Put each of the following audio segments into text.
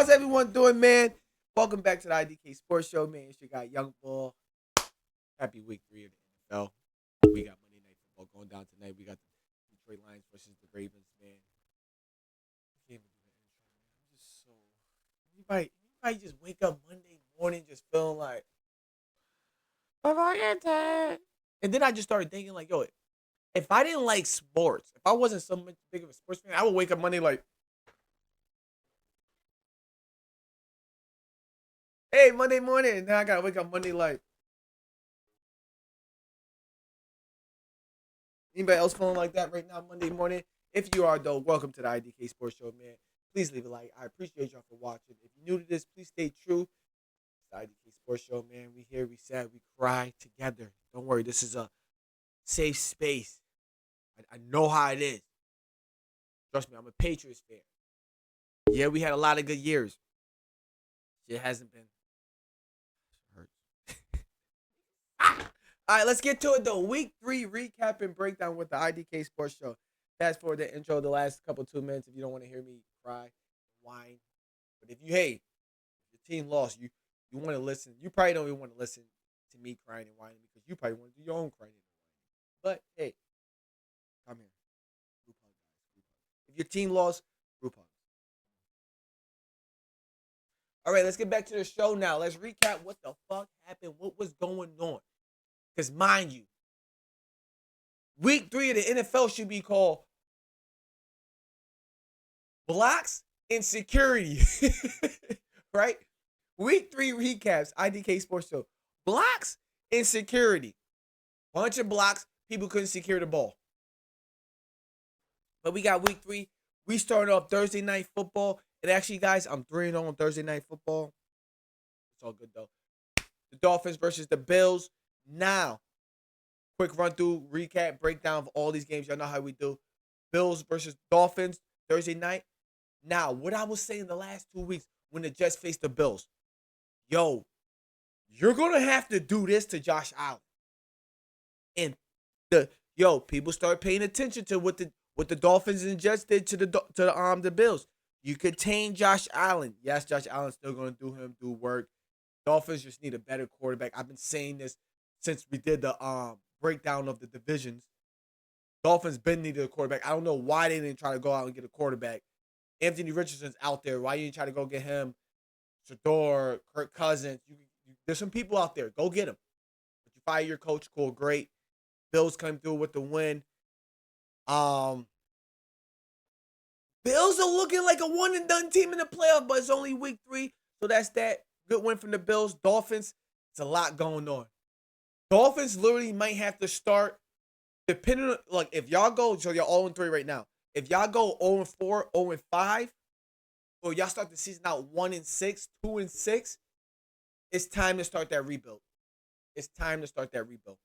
How's everyone doing, man? Welcome back to the I.D.K Sports Show, man. It's your guy, Young Bull. Happy week 3 of the NFL. We got Monday Night Football going down tonight. We got the Detroit Lions versus the Ravens, man. I can't even do that intro, man. I'm just so... Anybody just wake up Monday morning just feeling like, I'm fucking tired. And then I just started thinking, like, yo, if I didn't like sports, if I wasn't so much big of a sports fan, I would wake up Monday like, hey, Monday morning. And then I gotta wake up Monday like, anybody else feeling like that right now Monday morning? If you are, though, welcome to the I.D.K Sports Show, man. Please leave a like. I appreciate y'all for watching. If you're new to this, please stay true. It's the I.D.K Sports Show, man. We here, we sad, we cry together. Don't worry, this is a safe space. I know how it is. Trust me, I'm a Patriots fan. Yeah, we had a lot of good years. It hasn't been. It hurts. All right, let's get to it, though. Week 3 recap and breakdown with the I.D.K Sports Show. Fast forward the intro, the last couple 2 minutes if you don't want to hear me cry, whine. But if you, hey, your team lost, you want to listen. You probably don't even want to listen to me crying and whining because you probably want to do your own crying and whining. But, hey, come here. Group hug, guys. Group hug. If your team lost, group hug. All right, let's get back to the show now. Let's recap what the fuck happened, what was going on. Because, mind you, week 3 of the NFL should be called Blocks and Security. Right? Week 3 recaps, I.D.K Sports Show. Blocks and Security. Bunch of blocks, people couldn't secure the ball. But we got week 3. We started off Thursday Night Football. And actually, guys, I'm 3-0 on Thursday Night Football. It's all good, though. The Dolphins versus the Bills. Now, quick run through, recap, breakdown of all these games. Y'all know how we do. Bills versus Dolphins, Thursday night. Now, what I was saying the last 2 weeks when the Jets faced the Bills. Yo, you're going to have to do this to Josh Allen. And people start paying attention to what the Dolphins and Jets did to the Bills. You contain Josh Allen. Yes, Josh Allen's still going to do work. Dolphins just need a better quarterback. I've been saying this since we did the breakdown of the divisions. Dolphins been needed a quarterback. I don't know why they didn't try to go out and get a quarterback. Anthony Richardson's out there. Why you didn't try to go get him? Shador, Kirk Cousins. There's some people out there. Go get them. But you fire your coach. Cool, great. Bills come through with the win. Bills are looking like a one-and-done team in the playoff, but it's only week 3, so that's that. Good win from the Bills. Dolphins, it's a lot going on. Dolphins literally might have to start, depending on, like, if y'all go, so you're 0-3 right now. If y'all go 0-4, 0-5, or y'all start the season out 1-6, 2-6, it's time to start that rebuild. It's time to start that rebuild.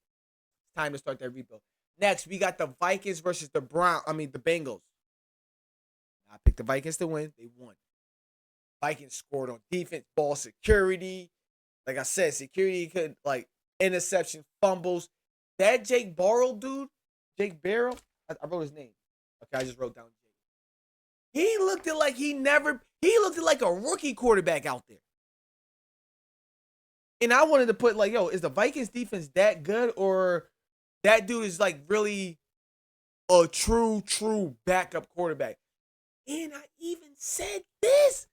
It's time to start that rebuild. Next, we got the Vikings versus the Bengals. I picked the Vikings to win. They won. Vikings scored on defense, ball security. Like I said, security could, like, interception, fumbles. That Jake Barrow dude, Jake Barrow, I wrote his name. Okay, I just wrote down Jake. He looked like a rookie quarterback out there. And I wanted to put, like, yo, is the Vikings defense that good, or that dude is, like, really a true backup quarterback? And I even said this.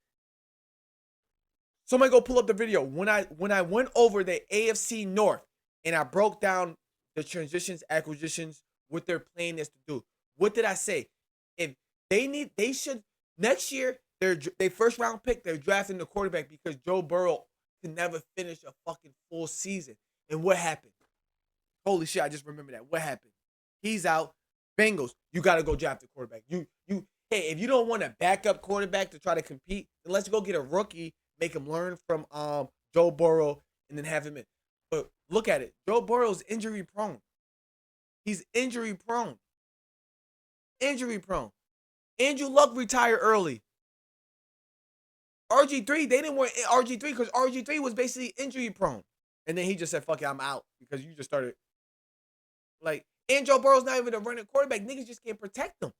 Somebody go pull up the video. When I went over the AFC North and I broke down the transitions, acquisitions, what their plan is to do. What did I say? If they should next year, they first round pick, they're drafting the quarterback because Joe Burrow can never finish a fucking full season. And what happened? Holy shit, I just remember that. What happened? He's out. Bengals, you got to go draft the quarterback. Hey, if you don't want a backup quarterback to try to compete, then let's go get a rookie, make him learn from Joe Burrow, and then have him in. But look at it. Joe Burrow's injury prone. He's injury prone. Injury prone. Andrew Luck retired early. RG3, they didn't want RG3 because RG3 was basically injury prone. And then he just said, fuck it, I'm out because you just started. Like, and Joe Burrow's not even a running quarterback. Niggas just can't protect him.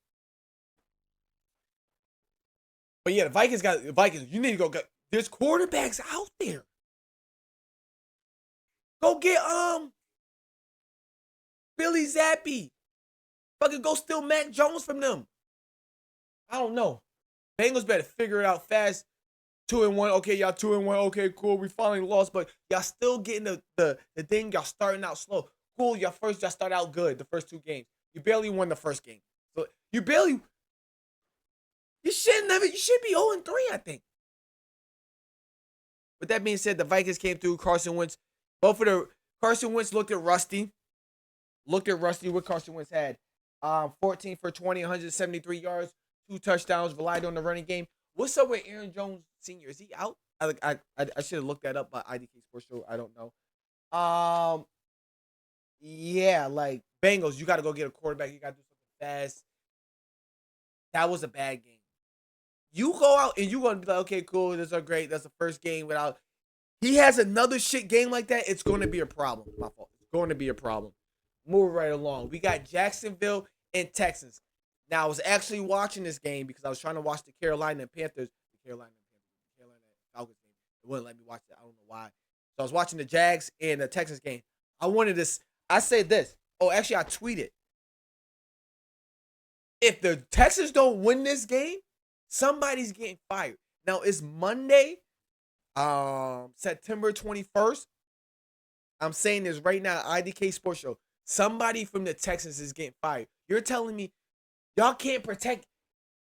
But yeah, the Vikings. You need to go get. There's quarterbacks out there. Go get Billy Zappi. Fucking go steal Mac Jones from them. I don't know. Bengals better figure it out fast. 2-1. Okay, y'all 2-1. Okay, cool. We finally lost, but y'all still getting the thing. Y'all starting out slow. Cool. Y'all start out good. The first 2 games. You barely won the first game. So you should be 0-3, I think. With that being said, the Vikings came through. Carson Wentz. Carson Wentz looked at rusty. Looked at rusty what Carson Wentz had. 14 for 20, 173 yards, 2 touchdowns, relied on the running game. What's up with Aaron Jones Sr.? Is he out? I should have looked that up by I.D.K Sports Show. I don't know. Yeah, like Bengals, you got to go get a quarterback. You got to do something fast. That was a bad game. You go out and you going to be like, okay, cool. This is great. That's the first game without. He has another shit game like that. It's going to be a problem. My fault. It's going to be a problem. Move right along. We got Jacksonville and Texans. Now, I was actually watching this game because I was trying to watch the Carolina Panthers. The Carolina Falcons game. It wouldn't let me watch it. I don't know why. So I was watching the Jags and the Texans game. I wanted this. I said this. Oh, actually, I tweeted. If the Texans don't win this game, somebody's getting fired. Now, it's Monday, September 21st. I'm saying this right now, I.D.K Sports Show. Somebody from the Texans is getting fired. You're telling me y'all can't protect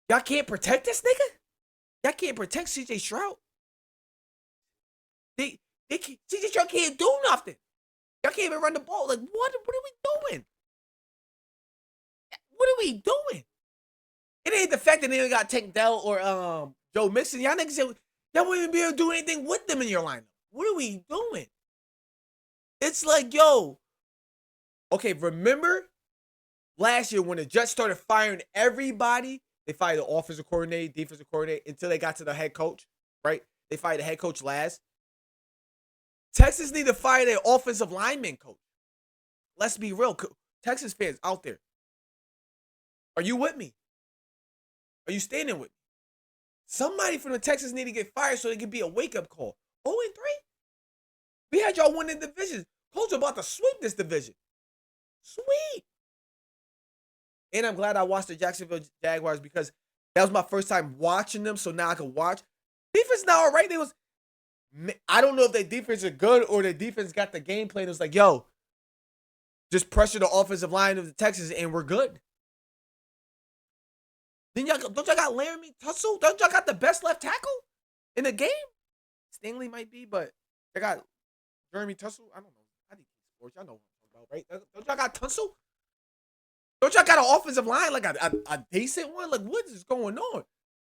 this nigga? Y'all can't protect C.J. Stroud? C.J. Stroud can't do nothing. Y'all can't even run the ball. Like, what are we doing? What are we doing? It ain't the fact that they got Tank Dell or Joe Mixon. Y'all niggas said y'all wouldn't even be able to do anything with them in your lineup. What are we doing? It's like, yo. Okay, remember last year when the Jets started firing everybody? They fired the offensive coordinator, defensive coordinator, until they got to the head coach, right? They fired the head coach last. Texans need to fire their offensive lineman coach. Let's be real. Texas fans out there. Are you with me? Are you standing with me? Somebody from the Texans need to get fired so it can be a wake-up call. 0-3? We had y'all winning divisions. Colts are about to sweep this division. Sweet. And I'm glad I watched the Jacksonville Jaguars because that was my first time watching them, so now I can watch. Defense now, all right. I don't know if their defense is good or their defense got the game plan. It was like, yo, just pressure the offensive line of the Texans and we're good. Then don't y'all got Laramie Tussle? Don't y'all got the best left tackle in the game? Stingley might be, but they got Jeremy Tussle. I don't know. I think sports. Y'all know what I'm talking about, right? Don't y'all got Tussle? Don't y'all got an offensive line like a decent one? Like, what is going on?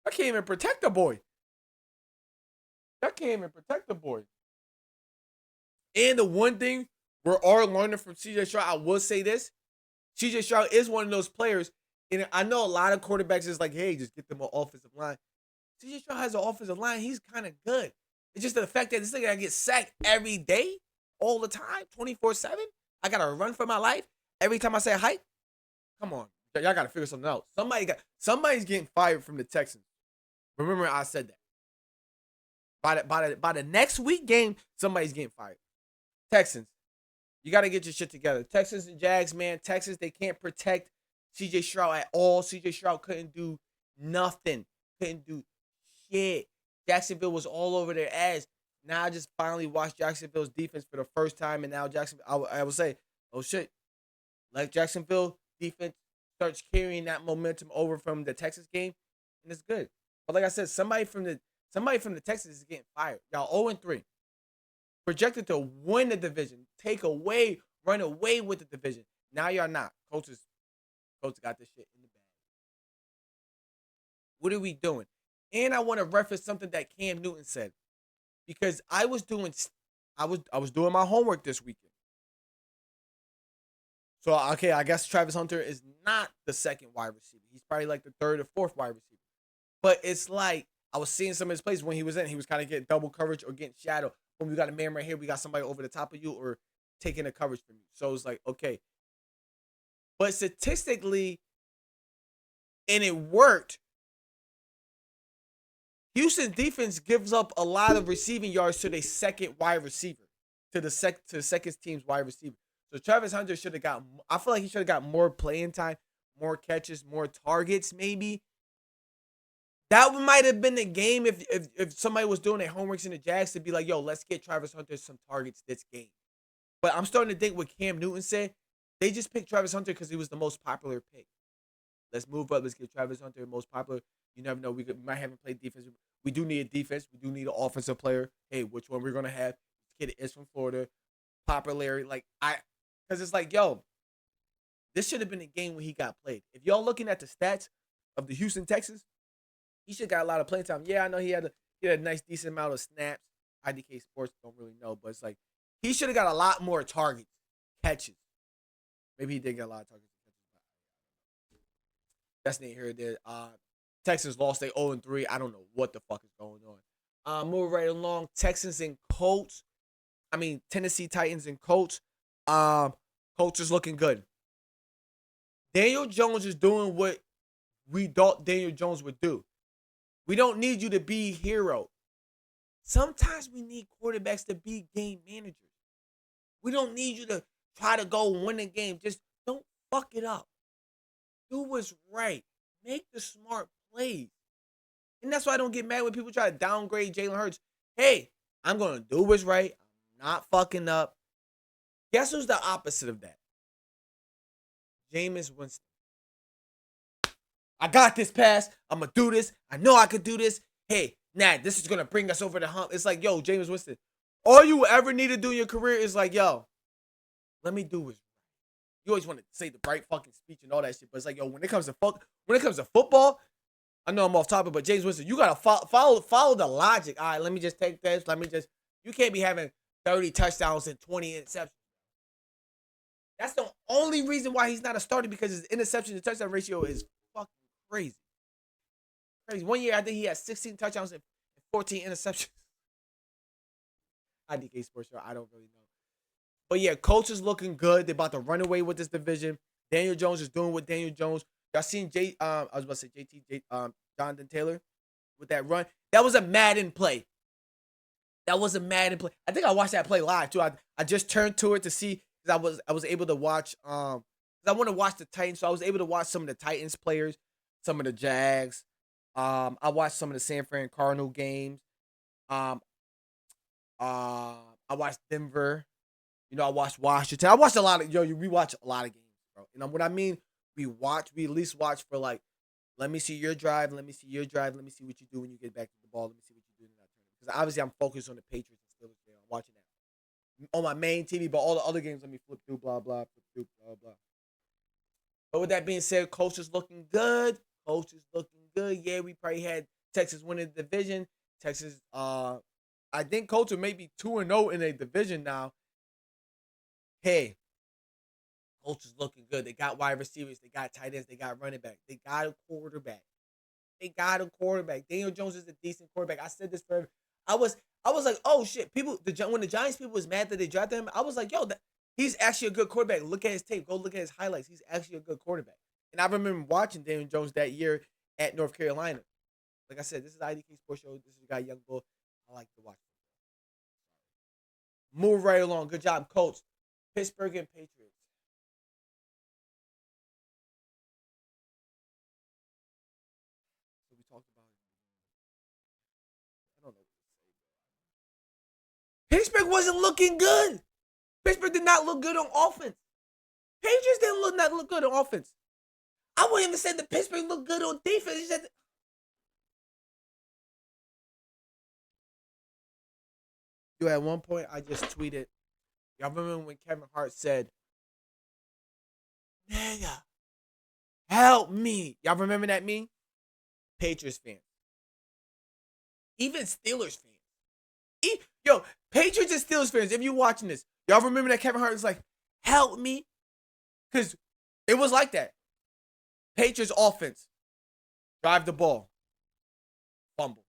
I can't even protect the boy. And the one thing we're all learning from C.J. Stroud, I will say this. C.J. Stroud is one of those players, and I know a lot of quarterbacks is like, hey, just get them an offensive line. C.J. Stroud has an offensive line. He's kind of good. It's just the fact that this nigga gets sacked every day, all the time, 24/7. I got to run for my life every time I say hype. Come on. Y'all got to figure something out. Somebody's getting fired from the Texans. Remember I said that. By the next week game, somebody's getting fired. Texans, you got to get your shit together. Texans and Jags, man. Texans, they can't protect C.J. Stroud at all. C.J. Stroud couldn't do nothing. Couldn't do shit. Jacksonville was all over their ass. Now I just finally watched Jacksonville's defense for the first time, and now I will say, oh shit, like Jacksonville defense starts carrying that momentum over from the Texas game, and it's good. But like I said, somebody from the Texans is getting fired. Y'all 0-3. Projected to win the division, run away with the division. Now y'all not. Colts got this shit in the bag. What are we doing? And I want to reference something that Cam Newton said, because I was doing my homework this weekend. So okay, I guess Travis Hunter is not the second wide receiver. He's probably like the third or fourth wide receiver. But it's like I was seeing some of his plays when he was kind of getting double coverage or getting shadowed. When we got a man right here, we got somebody over the top of you or taking the coverage from you. So it's like, okay. But statistically, and it worked, Houston defense gives up a lot of receiving yards to their second wide receiver, to the second team's wide receiver. So Travis Hunter should have got. I feel like he should have got more playing time, more catches, more targets. Maybe that might have been the game if somebody was doing their homeworks in the Jags to be like, yo, let's get Travis Hunter some targets this game. But I'm starting to think what Cam Newton said. They just picked Travis Hunter because he was the most popular pick. Let's move up. Let's get Travis Hunter the most popular. You never know. We might haven't played defense. We do need a defense. We do need an offensive player. Hey, which one we're gonna have? This kid is from Florida. Popularity, because it's like, yo, this should have been a game when he got played. If y'all looking at the stats of the Houston Texans, he should have got a lot of playing time. Yeah, I know he had a nice decent amount of snaps. I.D.K. Sports don't really know, but it's like he should have got a lot more targets, catches. Maybe he did get a lot of targets. That's neither here nor there. Texans lost. They 0-3. I don't know what the fuck is going on. Move right along. Texans and Colts. Tennessee Titans and Colts. Colts is looking good. Daniel Jones is doing what we thought Daniel Jones would do. We don't need you to be hero. Sometimes we need quarterbacks to be game managers. We don't need you to try to go win a game. Just don't fuck it up. Do what's right. Make the smart plays. And that's why I don't get mad when people try to downgrade Jalen Hurts. Hey, I'm going to do what's right. I'm not fucking up. Guess who's the opposite of that? Jameis Winston. I got this pass. I'm going to do this. I know I could do this. Hey, this is going to bring us over the hump. It's like, yo, Jameis Winston, all you ever need to do in your career is like, yo, let me do what's right. You always want to say the right fucking speech and all that shit, but it's like, yo, when it comes to football, I know I'm off topic, but James Winston, you gotta follow the logic. All right, let me just take this. You can't be having 30 touchdowns and 20 interceptions. That's the only reason why he's not a starter, because his interception to touchdown ratio is fucking crazy. Crazy. One year, I think he had 16 touchdowns and 14 interceptions. I.D.K. Sports Show, I don't really know. But yeah, Colts is looking good. They're about to run away with this division. Daniel Jones is doing what Daniel Jones. Y'all seen Jonathan Taylor with that run? That was a Madden play. I think I watched that play live too. I just turned to it to see, because I was able to watch because I want to watch the Titans, so I was able to watch some of the Titans players, some of the Jags. I watched some of the San Fran Cardinal games. I watched Denver. I watched Washington. I watched a lot of we watch a lot of games, bro. And what I mean, we at least watch for like, let me see your drive, let me see what you do when you get back to the ball, let me see what you do in that tournament. Because obviously I'm focused on the Patriots and Steelers. I'm watching that on my main TV, but all the other games let me flip through, blah blah, flip through, blah blah. But with that being said, Colts is looking good. Yeah, we probably had Texas winning the division. Texas, I think Colts are maybe 2-0 in a division now. Hey, Colts is looking good. They got wide receivers. They got tight ends. They got running back. They got a quarterback. Daniel Jones is a decent quarterback. I said this forever. I was like, oh shit. When the Giants people was mad that they drafted him, I was like, yo, he's actually a good quarterback. Look at his tape. Go look at his highlights. He's actually a good quarterback. And I remember watching Daniel Jones that year at North Carolina. Like I said, this is I.D.K. Sports Show. This is the guy, Young Bull. I like to watch. Move right along. Good job, Colts. Pittsburgh and Patriots. So we talked about it. I don't know what to say. Pittsburgh wasn't looking good. Pittsburgh did not look good on offense. Patriots didn't not look good on offense. I wouldn't even say that Pittsburgh looked good on defense. At one point, I just tweeted. Y'all remember when Kevin Hart said, "Nigga, help me"? Y'all remember that meme? Patriots fans, even Steelers fans, Patriots and Steelers fans. If you watching this, y'all remember that Kevin Hart was like, "Help me," because it was like that. Patriots offense, drive the ball, fumble,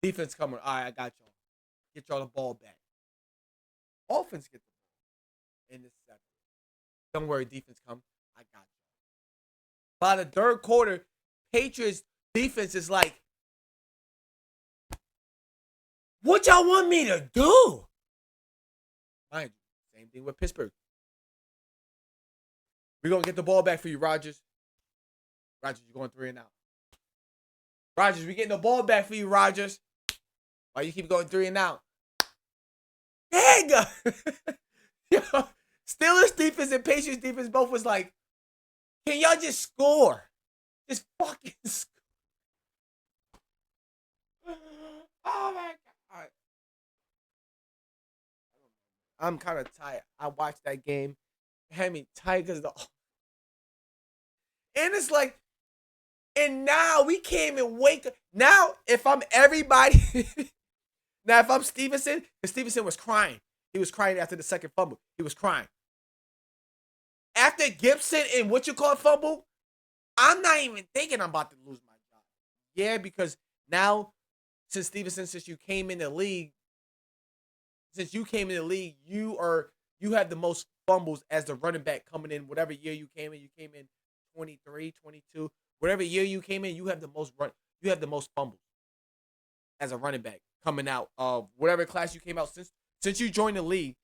defense coming. All right, I got y'all. Get y'all the ball back. Offense get the ball in this second. Don't worry, defense come. I got you. By the third quarter, Patriots defense is like, What y'all want me to do? Mind you, same thing with Pittsburgh. We're going to get the ball back for you, Rodgers. Rodgers, you're going 3 and out. Rodgers, we're getting the ball back for you, Rodgers. Why you keep going 3 and out? Dang! Yo, Steelers defense and Patriots defense both was like, can y'all just score? Just fucking score. Oh my God. I'm kind of tired. I watched that game. It had me tired because the. And it's like, and now we can't even wake up. Now, if I'm everybody, now if I'm Stevenson, and Stevenson was crying. He was crying after the second fumble. He was crying. After Gibson and what you call fumble, I'm not even thinking I'm about to lose my job. Yeah, because now, since Stevenson, since you came in the league, you have the most fumbles as the running back coming in. Whatever year you came in 23, 22. Whatever year you came in, you have the most fumbles as a running back coming out of whatever class you came out since you joined the league.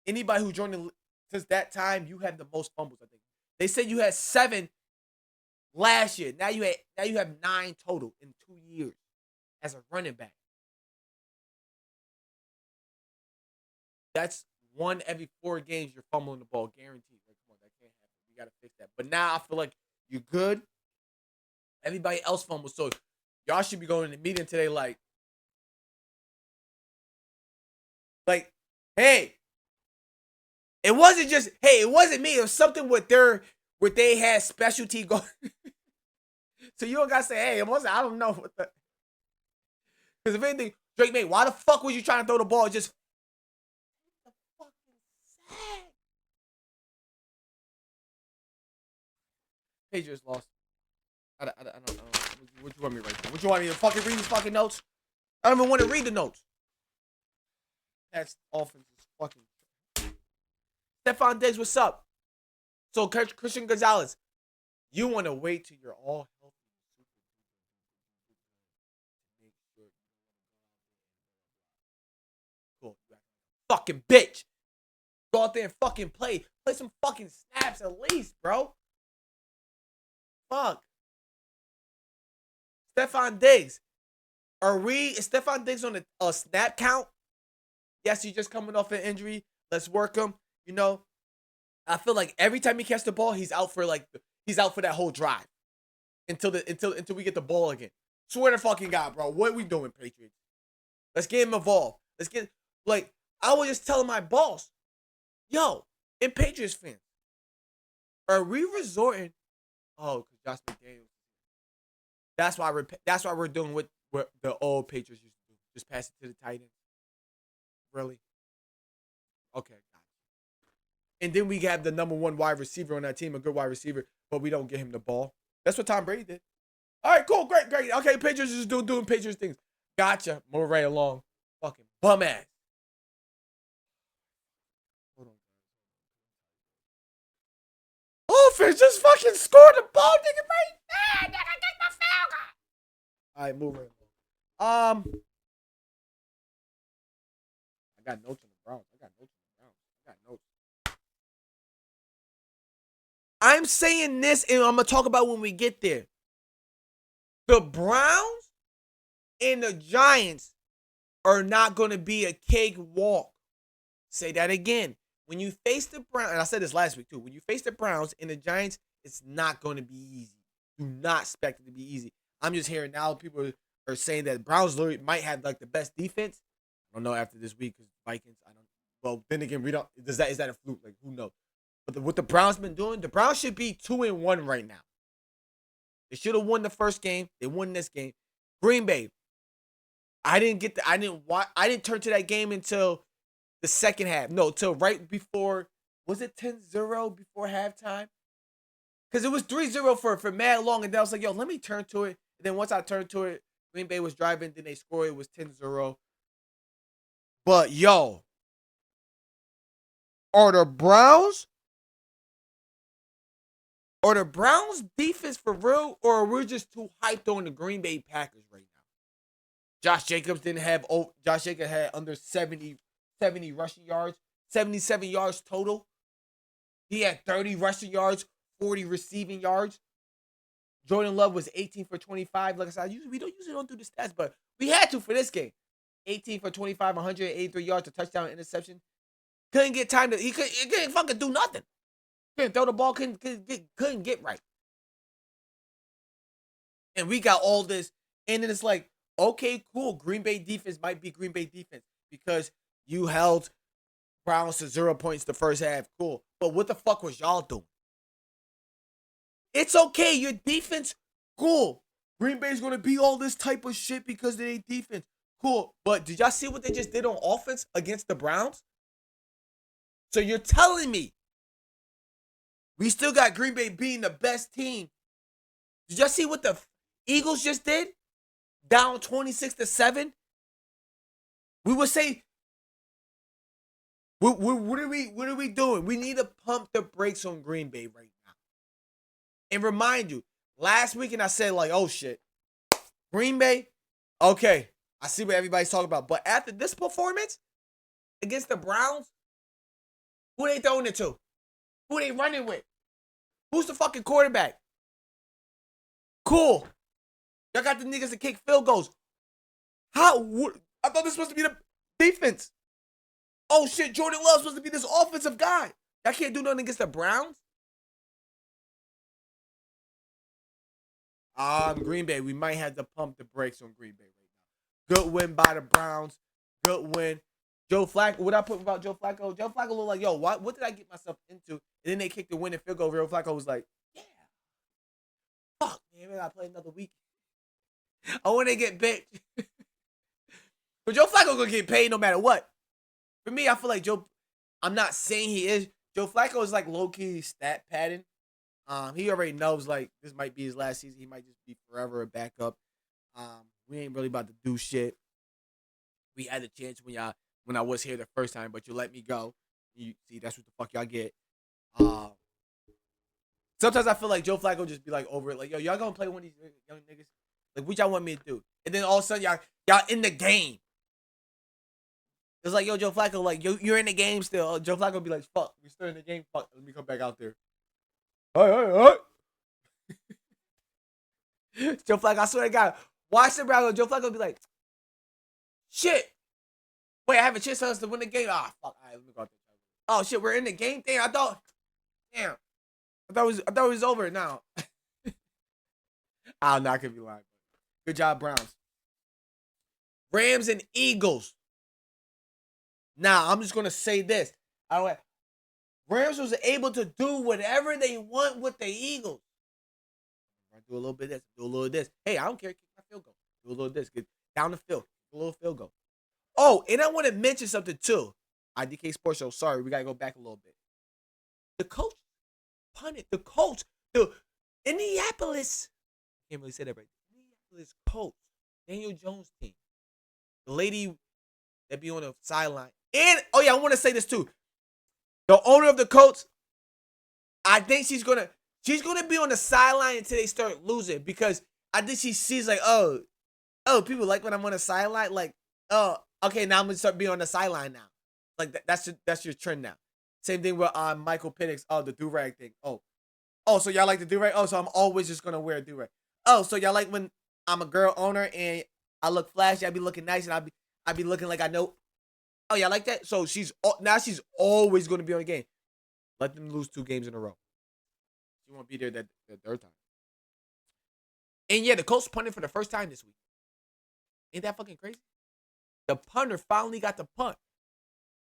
Anybody who joined the league since that time, you have the most fumbles. I think they said you had 7 last year. Now you have 9 total in 2 years as a running back. That's 1 every 4 games you're fumbling the ball, guaranteed. Like, come on, that can't happen. We gotta fix that. But now I feel like you're good. Everybody else fumbles, so y'all should be going to the meeting today like, hey, it wasn't me. It was something with what they had specialty going. So you don't gotta say, hey, it wasn't. I don't know what the. Because if anything, Drake made, why the fuck was you trying to throw the ball? Just the fucking sack. Patriots lost. I don't know. What you want me to write? What you want me to fucking read these fucking notes? I don't even want to read the notes. That's offense is fucking. Stephon Diggs, what's up? So Christian Gonzalez, you want to wait till you're all healthy. Cool. Fucking bitch. Go out there and fucking play. Play some fucking snaps at least, bro. Fuck. Stephon Diggs. Is Stephon Diggs on a snap count? Yes, he's just coming off an injury. Let's work him. You know, I feel like every time he catches the ball, he's out for that whole drive until we get the ball again. Swear to fucking God, bro. What are we doing, Patriots? Let's get him involved. I was just telling my boss, yo, and Patriots fans, are we resorting? Oh, because Josh McDaniels. That's why we're doing what the old Patriots used to do. Just pass it to the tight end. Really? Okay. And then we have the number 1 wide receiver on that team, a good wide receiver, but we don't get him the ball. That's what Tom Brady did. All right, cool, great. Okay, Patriots is doing Patriots things. Gotcha. Move right along. Fucking bum ass. Hold on. Offense just fucking scored the ball, nigga, right? Nigga, get the foul guy. All right, move right along. I got notes on the Browns. I got notes. I'm saying this, and I'm going to talk about when we get there. The Browns and the Giants are not going to be a cakewalk. Say that again. When you face the Browns, and I said this last week too, when you face the Browns and the Giants, it's not going to be easy. Do not expect it to be easy. I'm just hearing now people are saying that Browns literally might have like the best defense. I don't know after this week because Vikings, I don't. Well, then again, we don't. Is that a fluke? Like, who knows? But what the Browns been doing, the Browns should be 2-1 right now. They should have won the first game. They won this game. Green Bay. I didn't turn to that game until the second half. No, till right before. Was it 10-0 before halftime? Because it was 3-0 for mad long, and then I was like, yo, let me turn to it. And then once I turned to it, Green Bay was driving, then they scored. It was 10-0. But yo, are the Browns defense for real, or are we just too hyped on the Green Bay Packers right now? Josh Jacobs didn't have. Oh, Josh Jacobs had under 70 rushing yards, 77 yards total. He had 30 rushing yards, 40 receiving yards. Jordan Love was 18 for 25. Like I said, we usually don't do the stats, but we had to for this game. 18 for 25, 183 yards, a touchdown, interception. Couldn't get time to. He couldn't fucking do nothing. Couldn't throw the ball. Couldn't get right. And we got all this, and then it's like, okay, cool. Green Bay defense might be Green Bay defense because you held Browns to 0 points the first half. Cool. But what the fuck was y'all doing? It's okay. Your defense, cool. Green Bay's going to be all this type of shit because they defense. Cool. But did y'all see what they just did on offense against the Browns? So you're telling me we still got Green Bay being the best team. Did y'all see what the Eagles just did? Down 26-7. We would say, what are we doing? We need to pump the brakes on Green Bay right now. And remind you, last weekend I said like, oh shit, Green Bay, okay, I see what everybody's talking about. But after this performance against the Browns, who they throwing it to? Who they running with? Who's the fucking quarterback? Cool. Y'all got the niggas that kick field goals. How? I thought this was supposed to be the defense. Oh shit, Jordan Love's supposed to be this offensive guy. Y'all can't do nothing against the Browns? Green Bay, we might have to pump the brakes on Green Bay right now. Good win by the Browns. Good win. Joe Flacco, what I put about Joe Flacco? Joe Flacco looked like, yo, what did I get myself into? And then they kicked the winning field goal. Joe Flacco was like, yeah. Fuck, man, I gotta play another week. I want to get bit. But Joe Flacco gonna get paid no matter what. For me, I feel like I'm not saying he is. Joe Flacco is like low-key stat padding. He already knows like this might be his last season. He might just be forever a backup. We ain't really about to do shit. We had a chance when I was here the first time, but you let me go. You see, that's what the fuck y'all get. Sometimes I feel like Joe Flacco just be like over it, like, yo, y'all gonna play one of these young niggas? Like, what y'all want me to do? And then all of a sudden, y'all in the game. It's like, yo, Joe Flacco, like, you're in the game still. Joe Flacco be like, fuck, we're still in the game. Fuck, let me come back out there. All right. Joe Flacco, I swear to God, watch the Browns. Joe Flacco be like, shit. Wait, I have a chance for us to win the game. Ah, fuck. All right, let me go out there. Oh shit, we're in the game. Damn, I thought it was over now. I'm not gonna be lying. Good job, Browns. Rams and Eagles. Now, I'm just gonna say this. Rams was able to do whatever they want with the Eagles. I do a little bit of this, do a little of this. Hey, I don't care. Kick my field goal. Do a little of this. Get down the field. A little field goal. Oh, and I want to mention something too. I.D.K Sports Show. Sorry, we gotta go back a little bit. The coach punted. The coach, the Indianapolis. I can't really say that right. Indianapolis coach, Daniel Jones team. The lady that be on the sideline. And oh yeah, I want to say this too. The owner of the Colts, I think she's gonna be on the sideline until they start losing because I think she sees like, oh, people like when I'm on the sideline, like, oh, okay, now I'm gonna start being on the sideline now. Like that's your trend now. Same thing with Michael Penix, the do-rag thing. Oh, so y'all like the do-rag? Oh, so I'm always just gonna wear a do-rag. Oh, so y'all like when I'm a girl owner and I look flashy, I be looking nice, and I be looking like I know. Oh, y'all like that? So she's always gonna be on the game. Let them lose 2 games in a row. She won't be there that third time. And yeah, the Colts punted for the first time this week. Ain't that fucking crazy? The punter finally got the punt.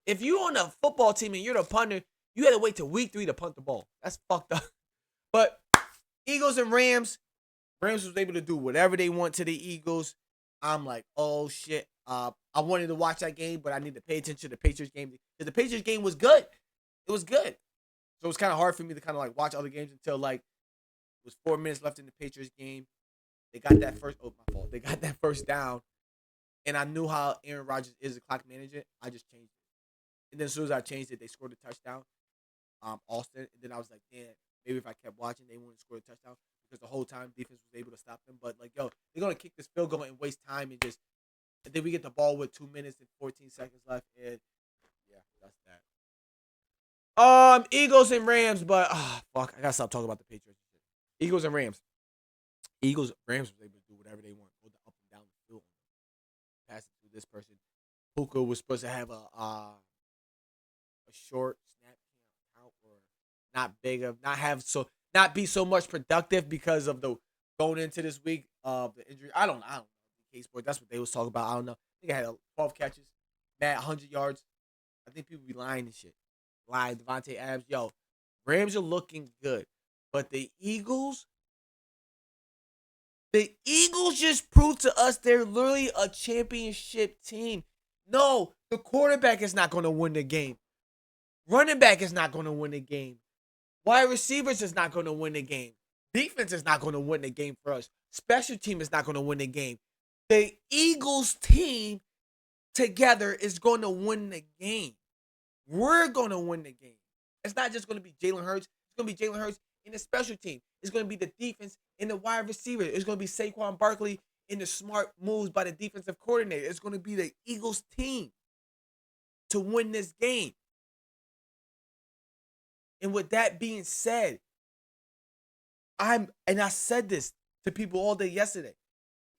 If you're on a football team and you're the punter, you had to wait till week 3 to punt the ball. That's fucked up. But Eagles and Rams was able to do whatever they want to the Eagles. I'm like, oh shit. I wanted to watch that game, but I need to pay attention to the Patriots game because the Patriots game was good. It was good. So it was kind of hard for me to kind of like watch other games until like it was 4 minutes left in the Patriots game. They got that first. Oh, my fault. They got that first down, and I knew how Aaron Rodgers is a clock manager. I just changed it, and then as soon as I changed it, they scored a touchdown. Austin, and then I was like, damn, maybe if I kept watching, they wouldn't score a touchdown because the whole time defense was able to stop them. But like, yo, they're gonna kick this field goal and waste time and just And then we get the ball with 2 minutes and 14 seconds left. And yeah, that's that. Eagles and Rams, but fuck, I gotta stop talking about the Patriots. Eagles and Rams. Rams was able to do whatever they want, go up and down the field, pass it to this person. Puka was supposed to have a short snap count or not big of not be so much productive because of the going into this week of the injury. I don't know. DK Sport, that's what they was talking about. I don't know. I think I had 12 catches, Matt 100 yards. I think people be lying and shit. Lying, Devontae Adams. Yo, Rams are looking good, but the Eagles just proved to us they're literally a championship team. No, the quarterback is not going to win the game. Running back is not going to win the game. Wide receivers is not going to win the game. Defense is not going to win the game for us. Special team is not going to win the game. The Eagles team together is going to win the game. We're going to win the game. It's not just going to be Jalen Hurts. It's going to be Jalen Hurts in the special team. It's going to be the defense and the wide receiver. It's going to be Saquon Barkley in the smart moves by the defensive coordinator. It's going to be the Eagles team to win this game. And with that being said, I said this to people all day yesterday.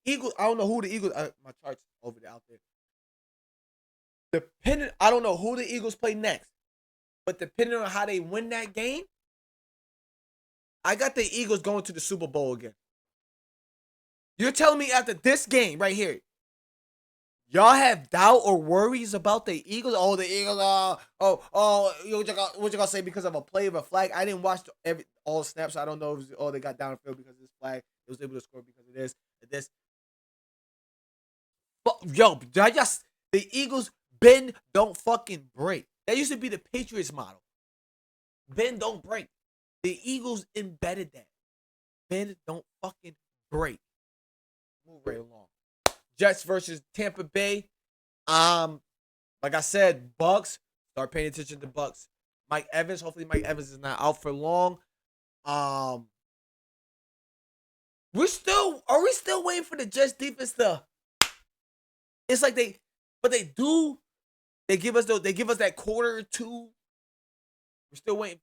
Eagles, I don't know who the Eagles, my chart's over there out there. I don't know who the Eagles play next, but depending on how they win that game, I got the Eagles going to the Super Bowl again. You're telling me after this game right here, y'all have doubt or worries about the Eagles? Oh, the Eagles, what you gonna say because of a play of a flag? I didn't watch all snaps. So I don't know if they got downfield because of this flag. It was able to score because of this. But yo, the Eagles bend don't fucking break. That used to be the Patriots model. Bend don't break. The Eagles embedded that. Bend don't fucking break. Move right along. Jets versus Tampa Bay. Like I said, Bucks. Start paying attention to Bucks. Mike Evans. Hopefully Mike Evans is not out for long. Are we still waiting for the Jets defense to? It's like they give us that quarter or two. We're still waiting.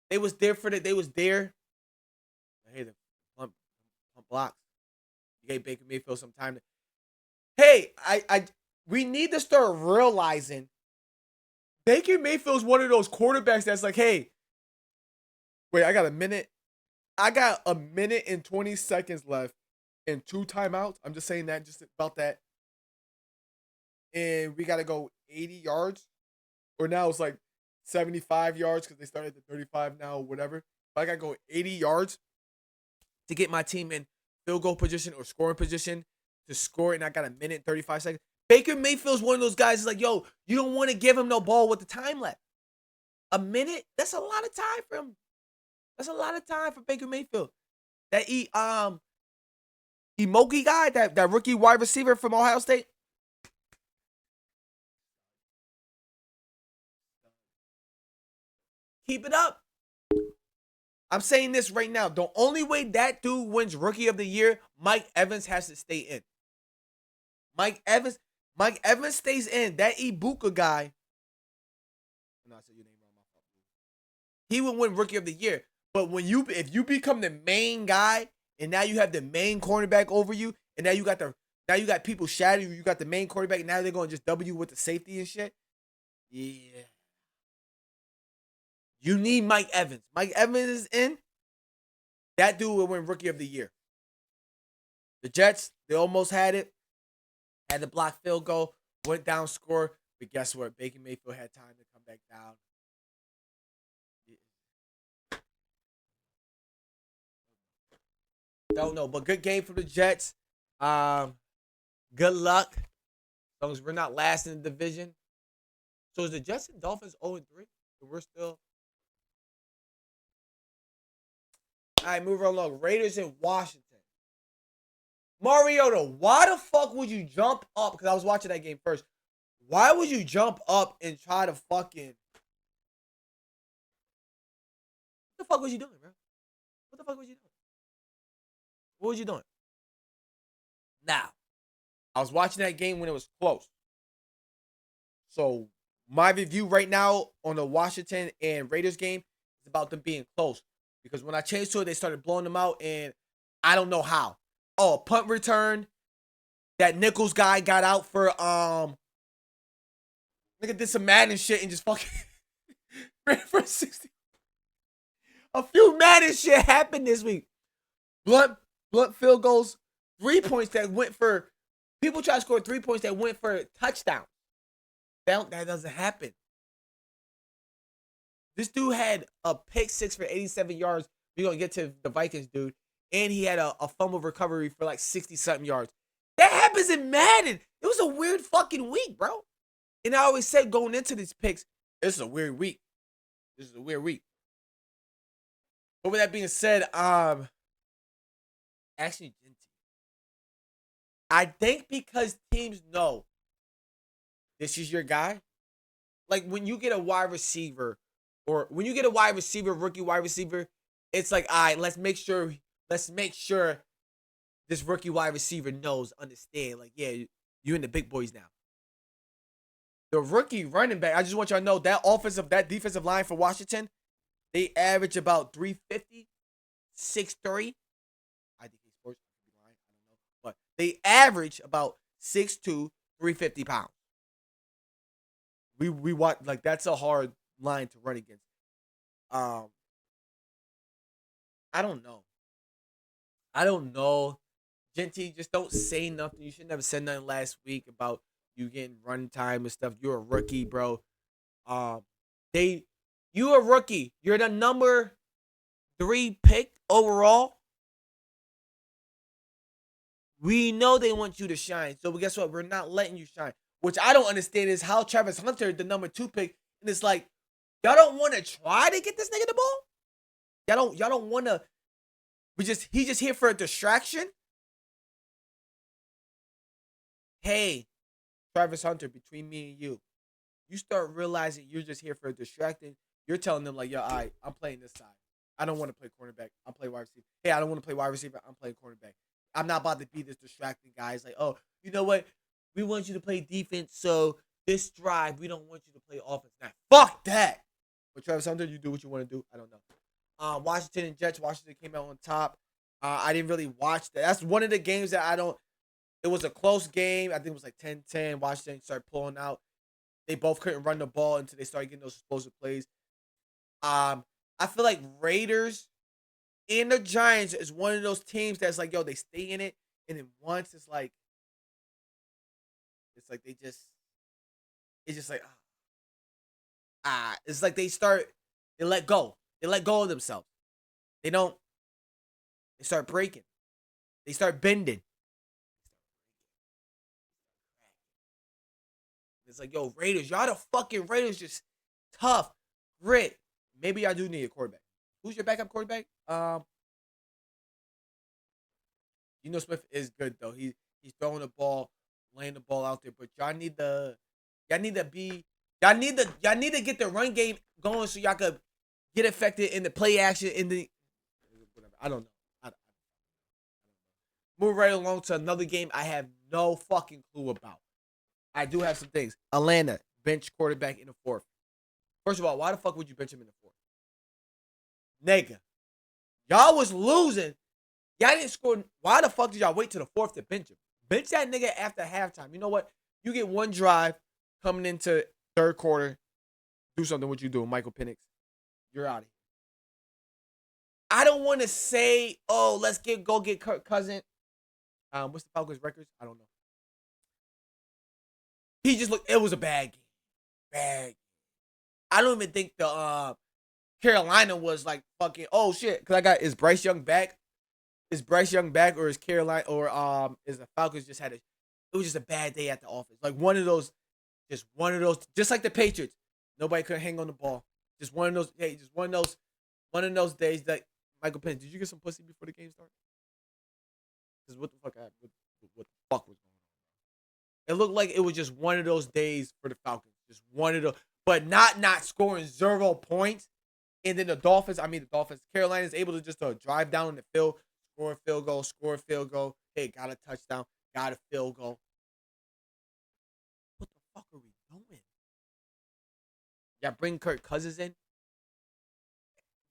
They was there. Hey, the pump blocks. You gave Baker Mayfield some time to. Hey, we need to start realizing Baker Mayfield's one of those quarterbacks that's like, hey, wait, I got a minute and 20 seconds left and 2 timeouts. I'm just saying that, just about that. And we got to go 80 yards. Or now it's like 75 yards because they started at the 35 now, whatever. But I got to go 80 yards to get my team in field goal position or scoring position to score, and I got a minute and 35 seconds. Baker Mayfield's one of those guys who's like, yo, you don't want to give him no ball with the time left. A minute? That's a lot of time for him. That's a lot of time for Baker Mayfield. That Emoki guy, that rookie wide receiver from Ohio State. Keep it up. I'm saying this right now. The only way that dude wins Rookie of the Year, Mike Evans has to stay in. Mike Evans stays in. That I.D.K guy. No, I said your name wrong. He would win Rookie of the Year. But if you become the main guy, and now you have the main cornerback over you, and now you got people shadowing you. You got the main quarterback. And now they're going to just double you with the safety and shit. Yeah. You need Mike Evans. Mike Evans is in. That dude will win Rookie of the Year. The Jets, they almost had it. Had the block field goal. Went down, score. But guess what? Baker Mayfield had time to come back down. Don't know. But good game for the Jets. Good luck. As long as we're not last in the division. So is the Jets and Dolphins 0-3? So we're still... All right, move along. Raiders in Washington. Mariota, why the fuck would you jump up? Because I was watching that game first. Why would you jump up and try to fucking... What the fuck was you doing, bro? What the fuck was you doing? What was you doing? Now, I was watching that game when it was close. So my review right now on the Washington and Raiders game is about them being close. Because when I changed to it, they started blowing them out, and I don't know how. Oh, punt return. That Nichols guy got out for nigga did some Madden shit and just fucking ran for 60. A few Madden shit happened this week. Blunt field goals, 3 points that went for people try to score 3 points that went for touchdowns. That doesn't happen. This dude had a pick six for 87 yards. We're gonna get to the Vikings, dude. And he had a fumble recovery for like 60-something yards. That happens in Madden. It was a weird fucking week, bro. And I always said going into these picks, this is a weird week. This is a weird week. But with that being said, actually, I think because teams know this is your guy. Like when you get a wide receiver, or when you get a wide receiver, rookie wide receiver, it's like, all right, let's make sure this rookie wide receiver knows, understand. Like, yeah, you in the big boys now. The rookie running back, I just want y'all to know that defensive line for Washington, they average about 350, 6'3". I.D.K Sports, I don't know. But they average about 6'2", 350 pounds. We watch, like, that's a hard line to run against. I don't know. Genty, just don't say nothing. You should never said nothing last week about you getting run time and stuff. You're a rookie, bro. You a rookie. You're the number 3 pick overall. We know they want you to shine. So guess what? We're not letting you shine. Which I don't understand is how Travis Hunter, the number 2 pick, and it's like, y'all don't want to try to get this nigga the ball? Y'all don't want to. He's just here for a distraction. Hey, Travis Hunter, between me and you start realizing you're just here for a distraction. You're telling them like, yo, all right, I'm playing this side. I don't want to play cornerback. I'm playing wide receiver. Hey, I don't want to play wide receiver. I'm playing cornerback. I'm not about to be this distracting guy. It's like, oh, you know what? We want you to play defense, so this drive, we don't want you to play offense. Now, fuck that. But Travis Hunter, you do what you want to do. I don't know. Washington and Jets. Washington came out on top. I didn't really watch that. That's one of the games that I don't. It was a close game. I think it was like 10-10. Washington started pulling out. They both couldn't run the ball until they started getting those explosive plays. I feel like Raiders and the Giants is one of those teams that's like, yo, they stay in it, and then once it's like they it's like it's like they let go. They let go of themselves. They start breaking. They start bending. It's like, yo, Raiders, y'all the fucking Raiders, just tough, grit. Maybe I do need a quarterback. Who's your backup quarterback? Smith is good though. He's throwing the ball, laying the ball out there, but y'all need to get the run game going so y'all could get affected in the play action in the whatever. I don't know. Move right along to another game I have no fucking clue about. I do have some things. Atlanta, bench quarterback in the 4th. First of all, why the fuck would you bench him in the 4th? Nigga. Y'all was losing. Y'all didn't score. Why the fuck did y'all wait till the 4th to bench him? Bench that nigga after halftime. You know what? You get one drive coming into 3rd quarter. Do something what you do, Michael Penix. You're out of here. I don't want to say, oh, let's go get Kirk Cousins. What's the Falcons' records? I don't know. He just looked. It was a bad game. Bad. I don't even think the Carolina was like fucking. Oh shit! Cause is Bryce Young back? Is Bryce Young back, or is Carolina, or is the Falcons just had it was just a bad day at the office? Like one of those, just like the Patriots. Nobody could hang on the ball. Just one of those. Hey, just one of those days that Michael Penn. Did you get some pussy before the game started? Because what the fuck happened? What the fuck was going on? It looked like it was just one of those days for the Falcons. Just one of those. But not scoring 0 points. And then the Dolphins, Carolina is able to just drive down in the field, score a field goal. Hey, got a touchdown, got a field goal. doing? Y'all bring Kirk Cousins in?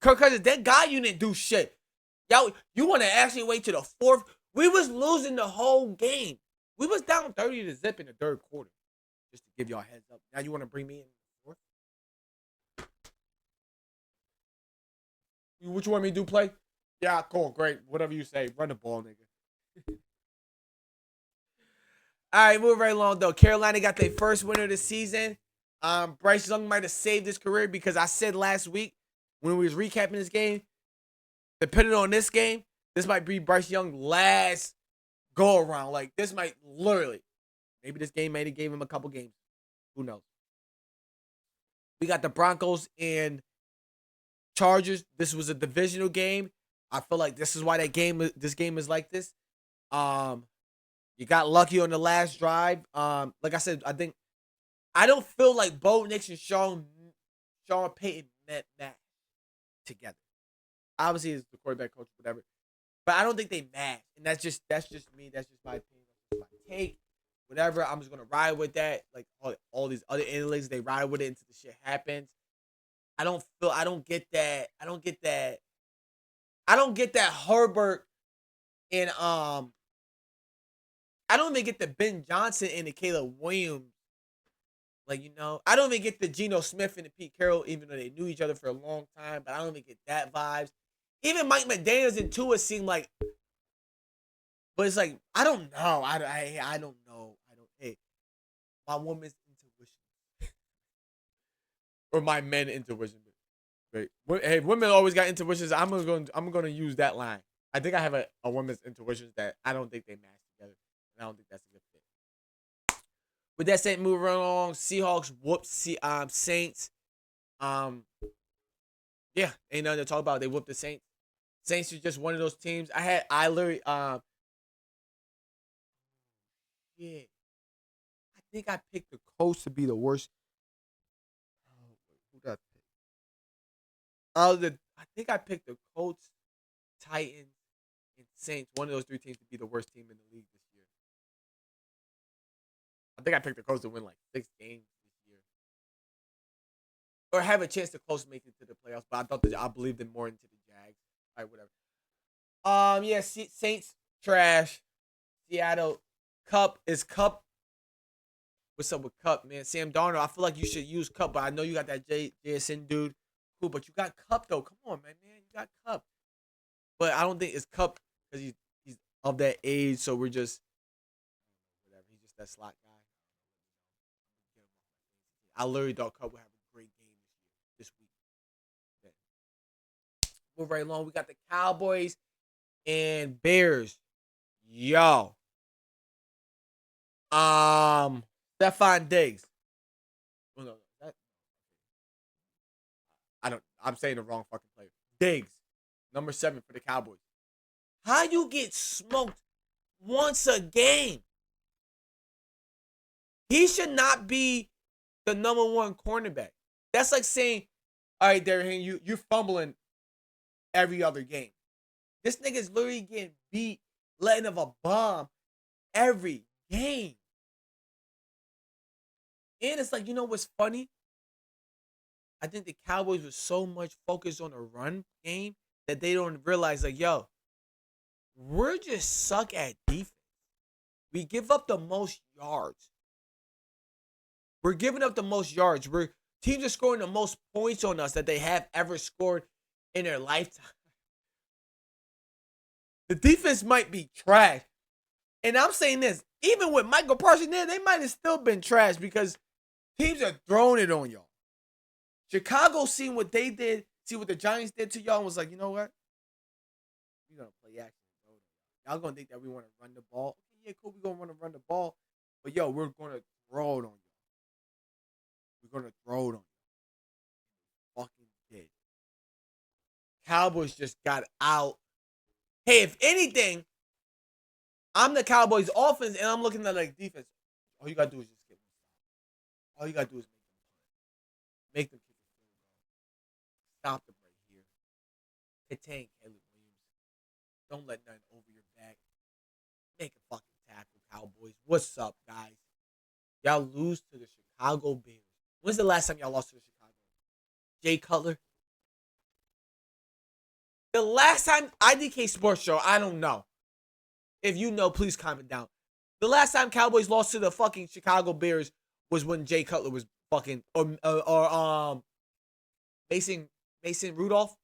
Kirk Cousins, that guy you didn't do shit. Y'all, you want to actually wait to the fourth? We was losing the whole game. We was down 30-0 in the third quarter. Just to give y'all a heads up. Now you want to bring me in the fourth? What you want me to do, play? Yeah, cool, great. Whatever you say. Run the ball, nigga. All right, moving right along, though. Carolina got their first winner of the season. Bryce Young might have saved his career because I said last week when we was recapping this game, depending on this game, this might be Bryce Young's last go around. Like, this might literally, maybe this game might have gave him a couple games. Who knows? We got the Broncos and Chargers. This was a divisional game. I feel like this is why this game is like this. You got lucky on the last drive. Like I said, I don't feel like Bo Nix and Sean Payton met together. Obviously, it's the quarterback coach, whatever. But I don't think they match. And that's just me. That's just my opinion. That's just my take. Whatever. I'm just gonna ride with that. Like all these other analysts, they ride with it until the shit happens. I don't get that. I don't get that Herbert and I don't even get the Ben Johnson and the Caleb Williams. Like, I don't even get the Geno Smith and the Pete Carroll, even though they knew each other for a long time, but I don't even get that vibes. Even Mike McDaniels and Tua seem like, but it's like, I don't know. I don't know. Hey, my woman's intuition. Or my men intuition. Right. Hey, women always got intuitions. I'm gonna use that line. I think I have a woman's intuitions that I don't think they match together. And I don't think that's a good fit. With that said, moving right along, Seahawks whooped Saints. Yeah, ain't nothing to talk about. They whooped the Saints. Saints are just one of those teams. I literally yeah. I think I picked the Colts to be the worst. Who did I pick? I think I picked the Colts, Titans, and Saints. One of those three teams to be the worst team in the league this year. I think I picked the Colts to win like 6 games this year, or have a chance to close make it to the playoffs. But I believed in more into the Jags. All right, whatever. Yeah, Saints trash. Seattle Cup is Cup. What's up with Cup, man? Sam Darnold. I feel like you should use Cup, but I know you got that JSN dude. Cool, but you got Cup though. Come on, man. You got Cup. But I don't think it's Cup because he's of that age. So we're just whatever. He's just that slot guy. I literally thought Cup would have a great game this week. Move right along. We got the Cowboys and Bears. Yo. Stephon Diggs. Oh, no, I'm saying the wrong fucking player. Diggs. Number 7 for the Cowboys. How you get smoked once a game? He should not be the number 1 cornerback. That's like saying, all right, Derrick, you're fumbling every other game. This nigga's literally getting beat, letting of a bomb every game. And it's like, you know what's funny? I think the Cowboys were so much focused on the run game that they don't realize, like, yo, we're just suck at defense. We give up the most yards. We're giving up the most yards. Teams are scoring the most points on us that they have ever scored in their lifetime. The defense might be trash. And I'm saying this, even with Michael Parsons there, they might have still been trash because teams are throwing it on y'all. Chicago seen what they did, see what the Giants did to y'all, and was like, you know what? We're going to play action. Y'all going to think that we want to run the ball. Yeah, cool, we're going to want to run the ball. But, yo, we're going to throw it on you. We're going to throw it on you. Fucking did. Cowboys just got out. Hey, if anything, I'm the Cowboys offense, and I'm looking at, like, defense. All you got to do is just get one. All you got to do is make them kick the field goal. Stop them right here. Contain Caleb Williams. Don't let nothing over your back. Make a fucking tackle, Cowboys. What's up, guys? Y'all lose to the Chicago Bears. When's the last time y'all lost to the Chicago? Jay Cutler? The last time I.D.K Sports Show, I don't know. If you know, please comment down. The last time Cowboys lost to the fucking Chicago Bears was when Jay Cutler was fucking or Mason Rudolph.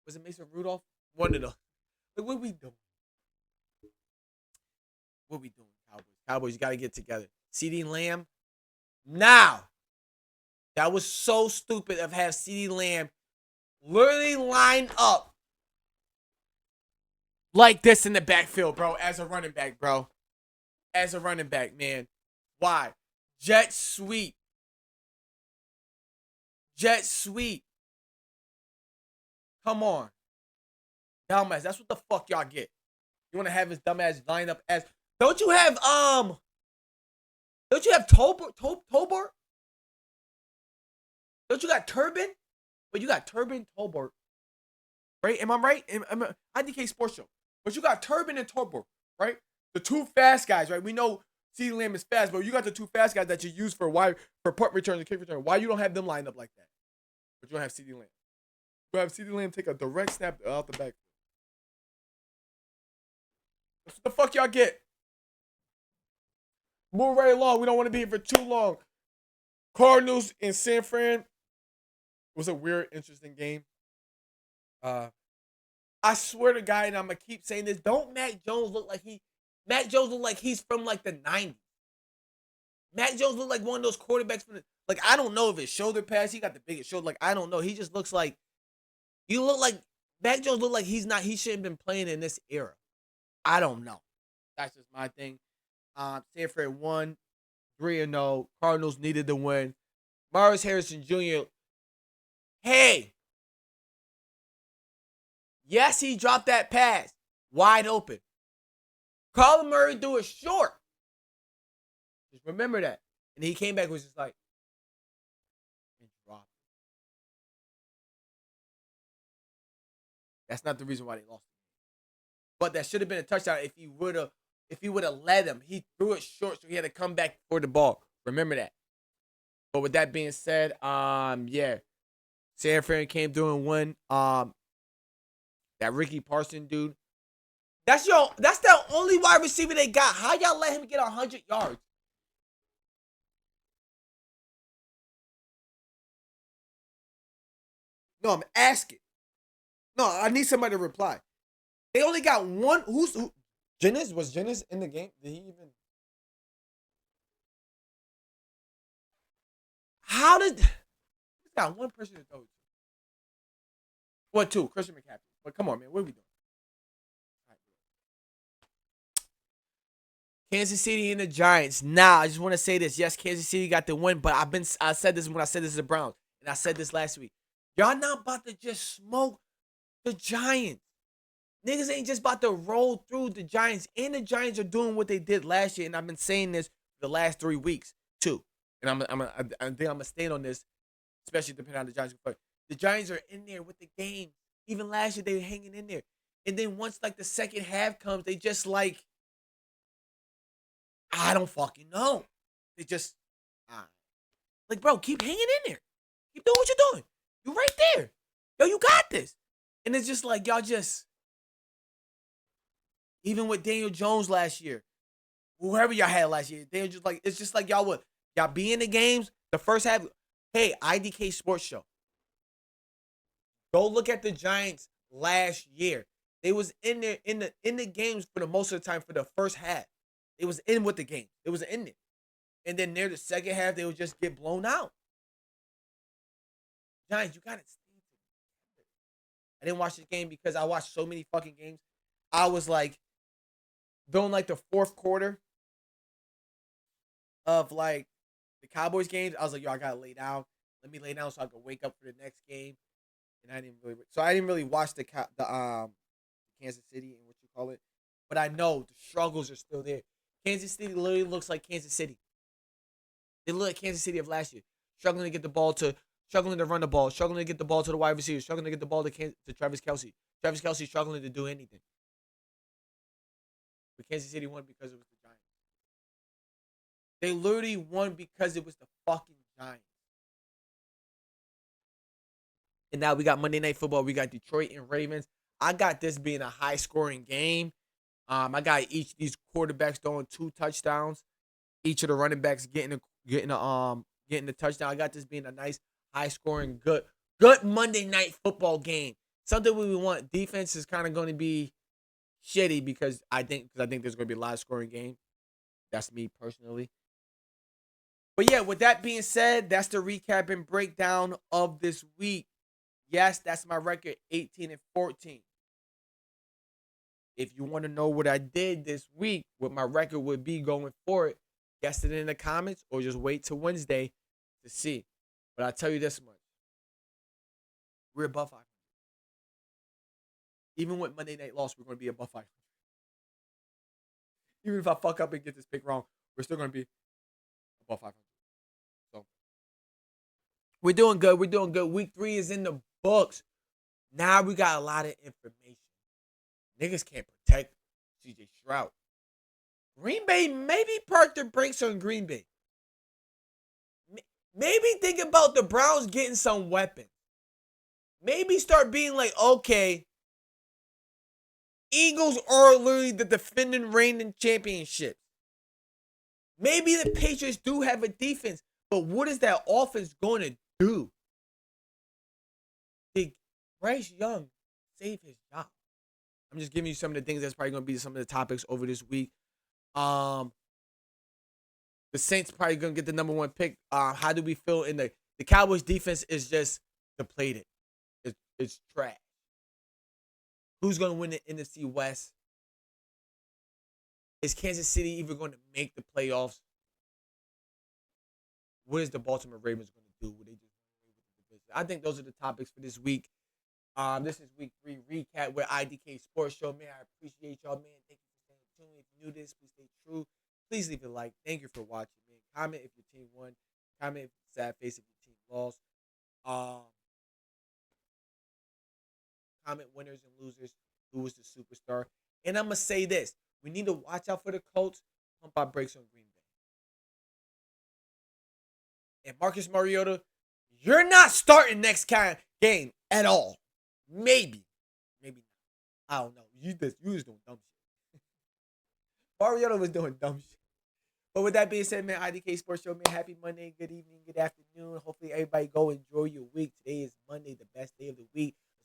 Was it Mason Rudolph? One of those. Like, what we doing? What we doing, Cowboys? Cowboys, you got to get together. CeeDee Lamb. Now, that was so stupid of have CeeDee Lamb literally line up like this in the backfield, bro, as a running back, bro. As a running back, man. Why? Jet sweep. Jet sweep. Come on. Dumbass. That's what the fuck y'all get. You want to have his dumbass line up as... Don't you have Tolbert? Don't you got Turbin? But you got Turbin, Tolbert. Right? Am I right? I.D.K Sports Show. But you got Turbin and Tolbert, right? The two fast guys, right? We know CeeDee Lamb is fast, but you got the two fast guys that you use for punt return and kick return. Why you don't have them lined up like that? But you don't have CeeDee Lamb. You have CeeDee Lamb take a direct snap out the back. That's what the fuck y'all get. Move right along. We don't want to be here for too long. Cardinals in San Fran was a weird, interesting game. I swear to God, and I'm gonna keep saying this. Don't Mac Jones look like he's from like the 90s. Mac Jones look like one of those quarterbacks from like, I don't know if it's shoulder pads. He got the biggest shoulder. Like, I don't know. He just looks like Mac Jones look like he shouldn't have been playing in this era. I don't know. That's just my thing. San Fran won 3-0. Cardinals needed to win. Morris Harrison Jr. Hey. Yes, he dropped that pass. Wide open. Kyler Murray threw it short. Just remember that. And he came back and was just like, and dropped it. That's not the reason why they lost. But that should have been a touchdown if he would have led him. He threw it short, so he had to come back for the ball. Remember that. But with that being said, yeah. San Fran came through and won. That Ricky Parson dude. That's the only wide receiver they got. How y'all let him get 100 yards? No, I'm asking. No, I need somebody to reply. They only got one. Who? Jennings? Was Jennings in the game? Did he even? How did? He's got one person to throw to. What, two? Christian McCaffrey. But come on, man. What are we doing? Kansas City and the Giants. Now, I just want to say this. Yes, Kansas City got the win, but I said this when I said this to the Browns, and I said this last week. Y'all not about to just smoke the Giants. Niggas ain't just about to roll through the Giants, and the Giants are doing what they did last year, and I've been saying this for the last 3 weeks too. And I think I'm gonna stand on this, especially depending on how the Giants play. The Giants are in there with the game. Even last year, they were hanging in there. And then once, like, the second half comes, they just, like, I don't fucking know. They just, like, bro, keep hanging in there. Keep doing what you're doing. You're right there. Yo, you got this. And it's just like, y'all just, even with Daniel Jones last year, whoever y'all had last year, they were just like, it's just like y'all would. Y'all be in the games, the first half. Hey, I.D.K Sports Show. Go look at the Giants last year. They was in there in the games for the most of the time for the first half. It was in with the game. It was in it. And then near the second half, they would just get blown out. Giants, you got to stay together. I didn't watch this game because I watched so many fucking games. I was like, during like the fourth quarter of like the Cowboys games, I was like, yo, I got to lay down. Let me lay down so I can wake up for the next game. And I didn't really watch the Kansas City and what you call it. But I know the struggles are still there. Kansas City literally looks like Kansas City. They look like Kansas City of last year. Struggling to run the ball, struggling to get the ball to the wide receiver, struggling to get the ball to Travis Kelce. Travis Kelce struggling to do anything. But Kansas City won because it was the Giants. They literally won because it was the fucking Giants. And now we got Monday Night Football. We got Detroit and Ravens. I got this being a high-scoring game. I got each of these quarterbacks throwing 2 touchdowns. Each of the running backs getting the touchdown. I got this being a nice, high-scoring, good Monday Night Football game. Something we want. Defense is kind of going to be shitty because I think there's going to be a lot of scoring game. That's me personally. But yeah, with that being said, that's the recap and breakdown of this week. Yes, that's my record, 18-14. If you want to know what I did this week, what my record would be going forward, guess it in the comments or just wait till Wednesday to see. But I'll tell you this much. We're above 500. Even with Monday Night loss, we're going to be above 500. Even if I fuck up and get this pick wrong, we're still going to be above 500. So, we're doing good. We're doing good. Week 3 is in the books. Now we got a lot of information. Niggas can't protect CJ Stroud. Green Bay, maybe park their brakes on Green Bay. Maybe think about the Browns getting some weapons. Maybe start being like, okay, Eagles are literally the defending reigning championship. Maybe the Patriots do have a defense, but what is that offense going to do? Did Bryce Young save his job? I'm just giving you some of the things that's probably going to be some of the topics over this week. The Saints probably going to get the number 1 pick. How do we feel in the Cowboys defense is just depleted. It's trash. Who's going to win the NFC West? Is Kansas City even going to make the playoffs? What is the Baltimore Ravens going to do? I think those are the topics for this week. This is week 3 recap with I.D.K Sports Show. Man, I appreciate y'all, man. Thank you for staying tuned. If you knew this, please stay true. Please leave a like. Thank you for watching, man. Comment if your team won. Comment if you're sad face if your team lost. Comment winners and losers. Who was the superstar? And I'm going to say this. We need to watch out for the Colts. Pump our brakes on Green Bay. And Marcus Mariota, you're not starting next game at all. Maybe not. I don't know. You was doing dumb shit. Mariota was doing dumb shit. But with that being said, man, I.D.K Sports Show, man, happy Monday, good evening, good afternoon. Hopefully everybody go enjoy your week. Today is Monday, the best day of the week.